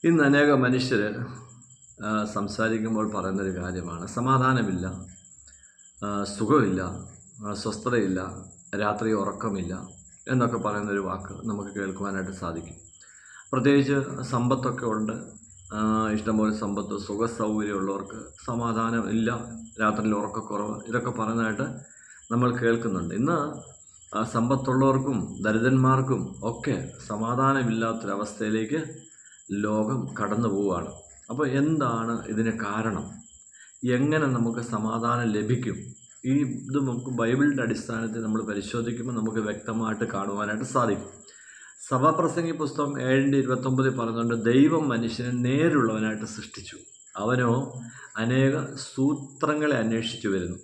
ഇന്ന് അനേക മനുഷ്യർ സംസാരിക്കുമ്പോൾ പറയുന്നൊരു കാര്യമാണ്, സമാധാനമില്ല, സുഖമില്ല, സ്വസ്ഥതയില്ല, രാത്രി ഉറക്കമില്ല എന്നൊക്കെ പറയുന്നൊരു വാക്ക് നമുക്ക് കേൾക്കുവാനായിട്ട് സാധിക്കും. പ്രത്യേകിച്ച് സമ്പത്തൊക്കെ ഉണ്ട്, ഇഷ്ടംപോലെ സമ്പത്ത്, സുഖ സൗകര്യമുള്ളവർക്ക് സമാധാനം ഇല്ല, രാത്രിയിൽ ഉറക്കക്കുറവ്, ഇതൊക്കെ പറയുന്നതായിട്ട് നമ്മൾ കേൾക്കുന്നുണ്ട്. ഇന്ന് സമ്പത്തുള്ളവർക്കും ദരിദ്രന്മാർക്കും ഒക്കെ സമാധാനമില്ലാത്തൊരവസ്ഥയിലേക്ക് ലോകം കടന്നു പോവുകയാണ്. അപ്പോൾ എന്താണ് ഇതിന് കാരണം? എങ്ങനെ നമുക്ക് സമാധാനം ലഭിക്കും? ഇത് നമുക്ക് ബൈബിളിൻ്റെ അടിസ്ഥാനത്തിൽ നമ്മൾ പരിശോധിക്കുമ്പോൾ നമുക്ക് വ്യക്തമായിട്ട് കാണുവാനായിട്ട് സാധിക്കും. സഭാപ്രസംഗി പുസ്തകം 7:29 പറയുന്നുണ്ട്, ദൈവം മനുഷ്യനെ നേരുള്ളവനായിട്ട് സൃഷ്ടിച്ചു, അവനോ അനേക സൂത്രങ്ങളെ അന്വേഷിച്ചു വരുന്നു.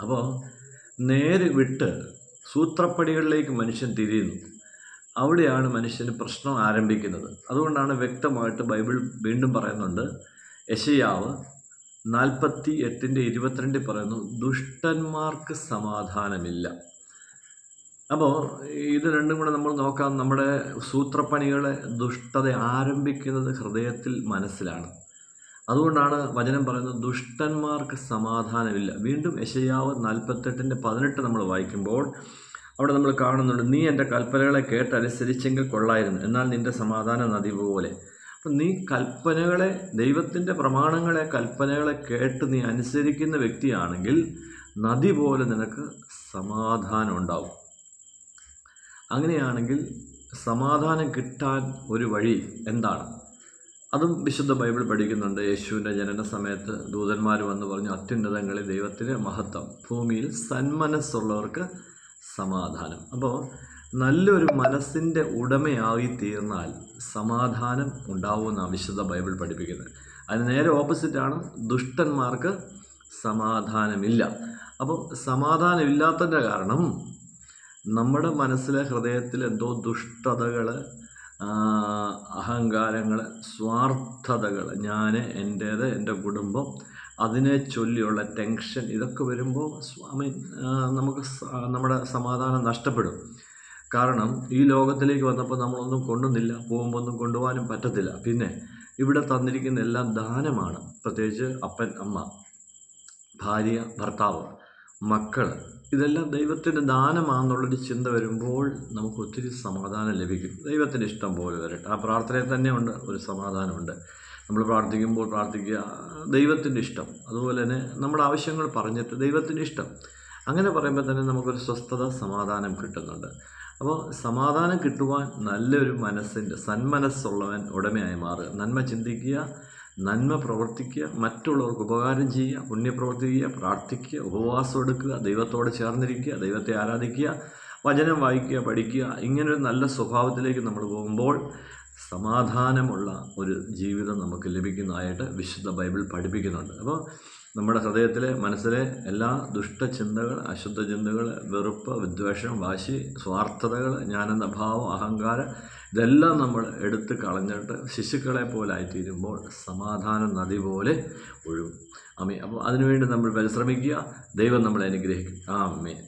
അപ്പോൾ നേര് വിട്ട് സൂത്രപ്പടികളിലേക്ക് മനുഷ്യൻ തിരിയുന്നു. അവിടെയാണ് മനുഷ്യന് പ്രശ്നം ആരംഭിക്കുന്നത്. അതുകൊണ്ടാണ് വ്യക്തമായിട്ട് ബൈബിൾ വീണ്ടും പറയുന്നുണ്ട്, യെശയ്യാവ് 48:22 പറയുന്നു, ദുഷ്ടന്മാർക്ക് സമാധാനമില്ല. അപ്പോൾ ഇത് രണ്ടും കൂടെ നമ്മൾ നോക്കാം. നമ്മുടെ സൂത്രപ്പണികളെ ദുഷ്ടത ആരംഭിക്കുന്നത് ഹൃദയത്തിൽ, മനസ്സിലാണ്. അതുകൊണ്ടാണ് വചനം പറയുന്നത് ദുഷ്ടന്മാർക്ക് സമാധാനമില്ല. വീണ്ടും യെശയ്യാവ് 48:18 നമ്മൾ വായിക്കുമ്പോൾ അവിടെ നമ്മൾ കാണുന്നുണ്ട്, നീ എൻ്റെ കൽപ്പനകളെ കേട്ടനുസരിച്ചെങ്കിൽ കൊള്ളായിരുന്നു, എന്നാൽ നിൻ്റെ സമാധാന നദി പോലെ. അപ്പം നീ കൽപ്പനകളെ, ദൈവത്തിൻ്റെ പ്രമാണങ്ങളെ, കൽപ്പനകളെ കേട്ട് നീ അനുസരിക്കുന്ന വ്യക്തിയാണെങ്കിൽ നദി പോലെ നിനക്ക് സമാധാനം ഉണ്ടാവും. അങ്ങനെയാണെങ്കിൽ സമാധാനം കിട്ടാൻ ഒരു വഴി എന്താണ്? അതും വിശുദ്ധ ബൈബിൾ പഠിക്കുന്നുണ്ട്. യേശുവിൻ്റെ ജനന സമയത്ത് ദൂതന്മാർ വന്ന് പറഞ്ഞു, അത്യുന്നതങ്ങളിൽ ദൈവത്തിൻ്റെ മഹത്വം, ഭൂമിയിൽ സന്മനസ്സുള്ളവർക്ക് സമാധാനം. അപ്പോൾ നല്ലൊരു മനസ്സിൻ്റെ ഉടമയായി തീർന്നാൽ സമാധാനം ഉണ്ടാവുമെന്നാണ് വിശുദ്ധ ബൈബിൾ പഠിപ്പിക്കുന്നത്. അതിന് നേരെ ഓപ്പോസിറ്റാണ്, ദുഷ്ടന്മാർക്ക് സമാധാനമില്ല. അപ്പോൾ സമാധാനമില്ലാത്തതിൻ്റെ കാരണം നമ്മുടെ മനസ്സിലെ, ഹൃദയത്തിൽ എന്തോ ദുഷ്ടതകൾ, അഹങ്കാരങ്ങൾ, സ്വാർത്ഥതകൾ, ഞാൻ, എൻ്റേത്, എൻ്റെ കുടുംബം, അതിനെ ചൊല്ലിയുള്ള ടെൻഷൻ, ഇതൊക്കെ വരുമ്പോൾ നമുക്ക് നമ്മുടെ സമാധാനം നഷ്ടപ്പെടും. കാരണം ഈ ലോകത്തിലേക്ക് വന്നപ്പോൾ നമ്മളൊന്നും കൊണ്ടുവന്നില്ല, പോകുമ്പോൾ ഒന്നും കൊണ്ടുപോകാനും പറ്റത്തില്ല. പിന്നെ ഇവിടെ തന്നിരിക്കുന്ന എല്ലാം ദാനമാണ്. പ്രത്യേകിച്ച് അപ്പൻ, അമ്മ, ഭാര്യ, ഭർത്താവ്, മക്കൾ, ഇതെല്ലാം ദൈവത്തിൻ്റെ ദാനമാണെന്നുള്ളൊരു ചിന്ത വരുമ്പോൾ നമുക്ക് ഒത്തിരി സമാധാനം ലഭിക്കും. ദൈവത്തിൻ്റെ ഇഷ്ടം പോലെ വരട്ടെ. ആ പ്രാർത്ഥനയിൽ തന്നെ ഉണ്ട് ഒരു സമാധാനമുണ്ട്. നമ്മൾ പ്രാർത്ഥിക്കുമ്പോൾ പ്രാർത്ഥിക്കുക, ദൈവത്തിൻ്റെ ഇഷ്ടം. അതുപോലെ തന്നെ നമ്മുടെ ആവശ്യങ്ങൾ പറഞ്ഞിട്ട് ദൈവത്തിൻ്റെ ഇഷ്ടം. അങ്ങനെ പറയുമ്പോൾ തന്നെ നമുക്കൊരു സ്വസ്ഥത, സമാധാനം കിട്ടുന്നുണ്ട്. അപ്പോൾ സമാധാനം കിട്ടുവാൻ നല്ലൊരു മനസ്സിൻ്റെ, സന്മനസ്സുള്ളവൻ ഉടമയായി മാറുക, നന്മ ചിന്തിക്കുക, നന്മ പ്രവർത്തിക്കുക, മറ്റുള്ളവർക്ക് ഉപകാരം ചെയ്യുക, പുണ്യപ്രവർത്തി ചെയ്യുക, പ്രാർത്ഥിക്കുക, ഉപവാസം എടുക്കുക, ദൈവത്തോട് ചേർന്നിരിക്കുക, ദൈവത്തെ ആരാധിക്കുക, വചനം വായിക്കുക, പഠിക്കുക. ഇങ്ങനൊരു നല്ല സ്വഭാവത്തിലേക്ക് നമ്മൾ പോകുമ്പോൾ സമാധാനമുള്ള ഒരു ജീവിതം നമുക്ക് ലഭിക്കുന്നതായിട്ട് വിശുദ്ധ ബൈബിൾ പഠിപ്പിക്കുന്നുണ്ട്. അപ്പോൾ നമ്മുടെ ഹൃദയത്തിലെ, മനസ്സിലെ എല്ലാ ദുഷ്ടചിന്തകൾ, അശുദ്ധ ചിന്തകൾ, വെറുപ്പ്, വിദ്വേഷം, വാശി, സ്വാർത്ഥതകൾ, ഞാനെന്ന ഭാവം, അഹങ്കാരം, ഇതെല്ലാം നമ്മൾ എടുത്ത് കളഞ്ഞിട്ട് ശിശുക്കളെ പോലെ ആയിത്തീരുമ്പോൾ സമാധാന നദി പോലെ ഒഴുകും. ആമേൻ. അപ്പോൾ അതിനുവേണ്ടി നമ്മൾ പരിശ്രമിക്കുക. ദൈവം നമ്മളെ അനുഗ്രഹിക്കും. ആമേൻ.